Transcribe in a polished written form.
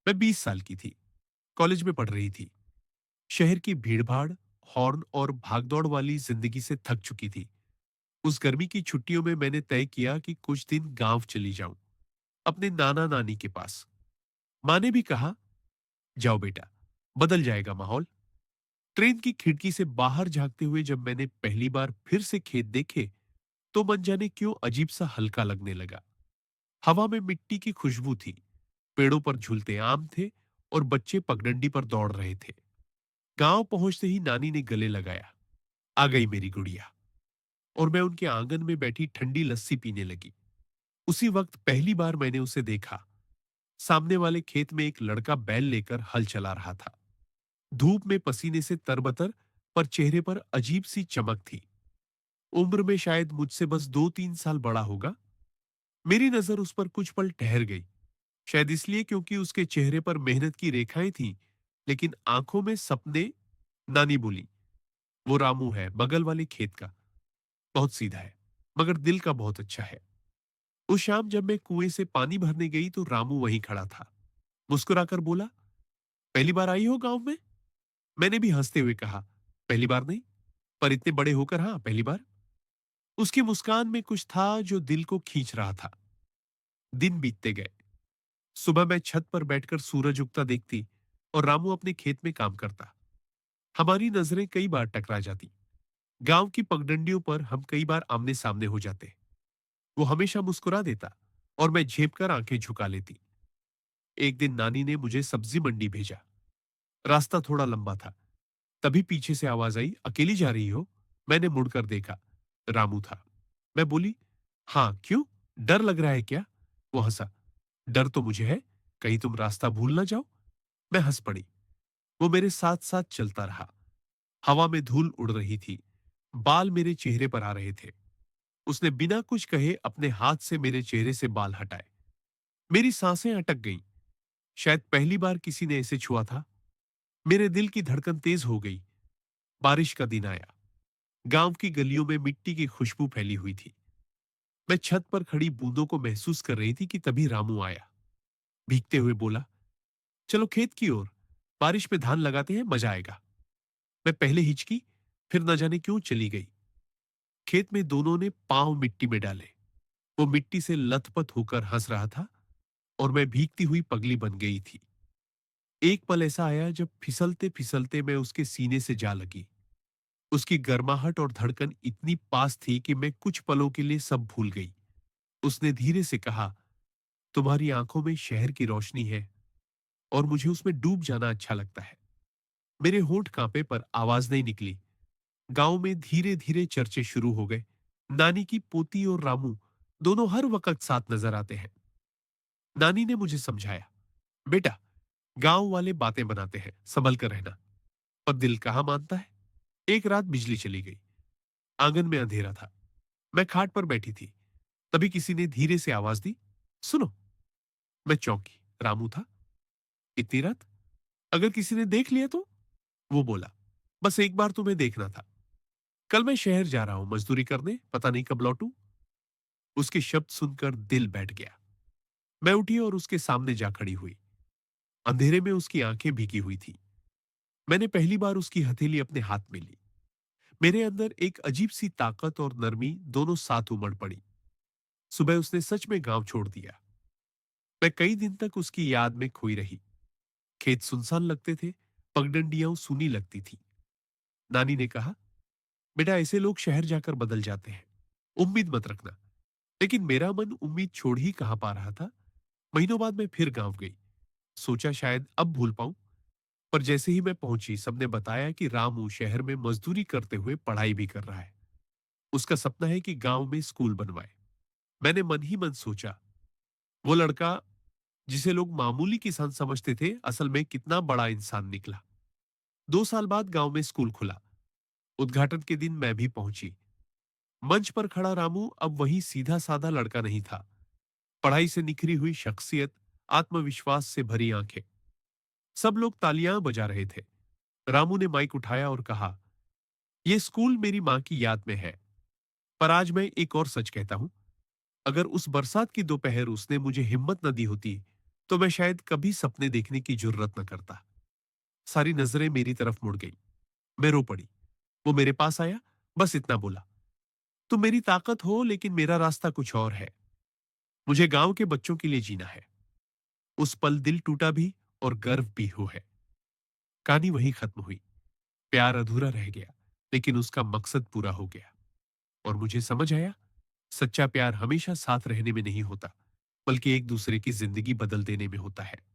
मैं 20 साल की थी, कॉलेज में पढ़ रही थी। शहर की भीड़-भाड़, हॉर्न और भागदौड़ वाली जिंदगी से थक चुकी थी। उस गर्मी की छुट्टियों में मैंने तय किया कि कुछ दिन गांव चली जाऊं, अपने नाना-नानी के पास। माँ ने भी कहा, जाओ बेटा, बदल जाएगा माहौल। ट्रेन की खिड़की से बाहर झांकते हुए जब मैंने पहली बार फिर से खेत देखे, तो मन जाने क्यों अजीब सा हल्का लगने लगा। हवा में मिट्टी की खुशबू थी, पेड़ों पर झूलते आम थे और बच्चे पगडंडी पर दौड़ रहे थे। गांव पहुंचते ही नानी ने गले लगाया, आ गई मेरी गुड़िया, और मैं उनके आंगन में बैठी ठंडी लस्सी पीने लगी। उसी वक्त पहली बार मैंने उसे देखा। सामने वाले खेत में एक लड़का बैल लेकर हल चला रहा था। धूप में पसीने से तरबतर, पर चेहरे पर अजीब सी चमक थी। उम्र में शायद मुझसे बस 2-3 साल बड़ा होगा। मेरी नजर उस पर कुछ पल ठहर गई, शायद इसलिए क्योंकि उसके चेहरे पर मेहनत की रेखाएं थीं, लेकिन आंखों में सपने। नानी बोली, वो रामू है, बगल वाले खेत का। बहुत सीधा है, मगर दिल का बहुत अच्छा है। उस शाम जब मैं कुएं से पानी भरने गई तो रामू वहीं खड़ा था। मुस्कुराकर बोला, पहली बार आई हो गांव में? मैंने भी हंसते हुए कहा, पहली बार नहीं, पर इतने बड़े होकर हाँ, पहली बार। उसकी मुस्कान में कुछ था जो दिल को खींच रहा था। दिन बीतते गए। सुबह मैं छत पर बैठकर सूरज उगता देखती और रामू अपने खेत में काम करता। हमारी नजरें कई बार टकरा जाती। गांव की पगडंडियों पर हम कई बार आमने सामने हो जाते। वो हमेशा मुस्कुरा देता और मैं झेप कर आंखें झुका लेती। एक दिन नानी ने मुझे सब्जी मंडी भेजा। रास्ता थोड़ा लंबा था। तभी पीछे से आवाज आई, अकेली जा रही हो? मैंने मुड़कर देखा, रामू था। मैं बोली, हाँ क्यों, डर लग रहा है क्या? वो हंसा, डर तो मुझे है, कहीं तुम रास्ता भूल ना जाओ। मैं हंस पड़ी। वो मेरे साथ साथ चलता रहा। हवा में धूल उड़ रही थी, बाल मेरे चेहरे पर आ रहे थे। उसने बिना कुछ कहे अपने हाथ से मेरे चेहरे से बाल हटाए। मेरी सांसें अटक गईं। शायद पहली बार किसी ने ऐसे छुआ था। मेरे दिल की धड़कन तेज हो गई। बारिश का दिन आया। गांव की गलियों में मिट्टी की खुशबू फैली हुई थी। मैं छत पर खड़ी बूंदों को महसूस कर रही थी कि तभी रामू आया। भीगते हुए बोला, चलो खेत की ओर, बारिश में धान लगाते हैं, मजा आएगा। मैं पहले हिचकी, फिर न जाने क्यों चली गई। खेत में दोनों ने पांव मिट्टी में डाले। वो मिट्टी से लथपथ होकर हंस रहा था और मैं भीगती हुई पगली बन गई थी। एक पल ऐसा आया जब फिसलते फिसलते मैं उसके सीने से जा लगी। उसकी गर्माहट और धड़कन इतनी पास थी कि मैं कुछ पलों के लिए सब भूल गई। उसने धीरे से कहा, तुम्हारी आंखों में शहर की रोशनी है और मुझे उसमें डूब जाना अच्छा लगता है। मेरे होंठ कांपे पर आवाज नहीं निकली। गांव में धीरे धीरे चर्चे शुरू हो गए। नानी की पोती और रामू दोनों हर वक्त साथ नजर आते हैं। नानी ने मुझे समझाया, बेटा, गांव वाले बातें बनाते हैं, संभल कर रहना। पर दिल कहाँ मानता है। एक रात बिजली चली गई। आंगन में अंधेरा था। मैं खाट पर बैठी थी। तभी किसी ने धीरे से आवाज दी, सुनो। मैं चौंकी। रामू था। इतनी रात, अगर किसी ने देख लिया तो? वो बोला, बस एक बार तुम्हें देखना था। कल मैं शहर जा रहा हूं मजदूरी करने, पता नहीं कब लौटूं। उसके शब्द सुनकर दिल बैठ गया। मैं उठी और उसके सामने जा खड़ी हुई। अंधेरे में उसकी आंखें भीगी हुई थी। मैंने पहली बार उसकी हथेली अपने हाथ में ली। मेरे अंदर एक अजीब सी ताकत और नरमी दोनों साथ उमड़ पड़ी। सुबह उसने सच में गांव छोड़ दिया। मैं कई दिन तक उसकी याद में खोई रही। खेत सुनसान लगते थे, पगडंडियां सूनी लगती थी। नानी ने कहा, बेटा, ऐसे लोग शहर जाकर बदल जाते हैं, उम्मीद मत रखना। लेकिन मेरा मन उम्मीद छोड़ ही कहां पा रहा था। महीनों बाद मैं फिर गांव गई। सोचा शायद अब भूल पाऊं, पर जैसे ही मैं पहुंची सबने बताया कि रामू शहर में मजदूरी करते हुए पढ़ाई भी कर रहा है। उसका सपना है कि गांव में स्कूल बनवाए। मैंने मन ही मन सोचा, वो लड़का जिसे लोग मामूली किसान समझते थे, असल में कितना बड़ा इंसान निकला। 2 साल बाद गांव में स्कूल खुला। उद्घाटन के दिन मैं भी पहुंची। मंच पर खड़ा रामू अब वही सीधा साधा लड़का नहीं था। पढ़ाई से निखरी हुई शख्सियत, आत्मविश्वास से भरी आंखें। सब लोग तालियां बजा रहे थे। रामू ने माइक उठाया और कहा, यह स्कूल मेरी मां की याद में है। पर आज मैं एक और सच कहता हूं, अगर उस बरसात की दोपहर उसने मुझे हिम्मत न दी होती, तो मैं शायद कभी सपने देखने की जुर्रत न करता। सारी नजरें मेरी तरफ मुड़ गई। मैं रो पड़ी। वो मेरे पास आया, बस इतना बोला, तुम मेरी ताकत हो लेकिन मेरा रास्ता कुछ और है। मुझे गांव के बच्चों के लिए जीना है। उस पल दिल टूटा भी और गर्व भी हो है। कहानी वहीं खत्म हुई। प्यार अधूरा रह गया, लेकिन उसका मकसद पूरा हो गया। और मुझे समझ आया, सच्चा प्यार हमेशा साथ रहने में नहीं होता, बल्कि एक दूसरे की जिंदगी बदल देने में होता है।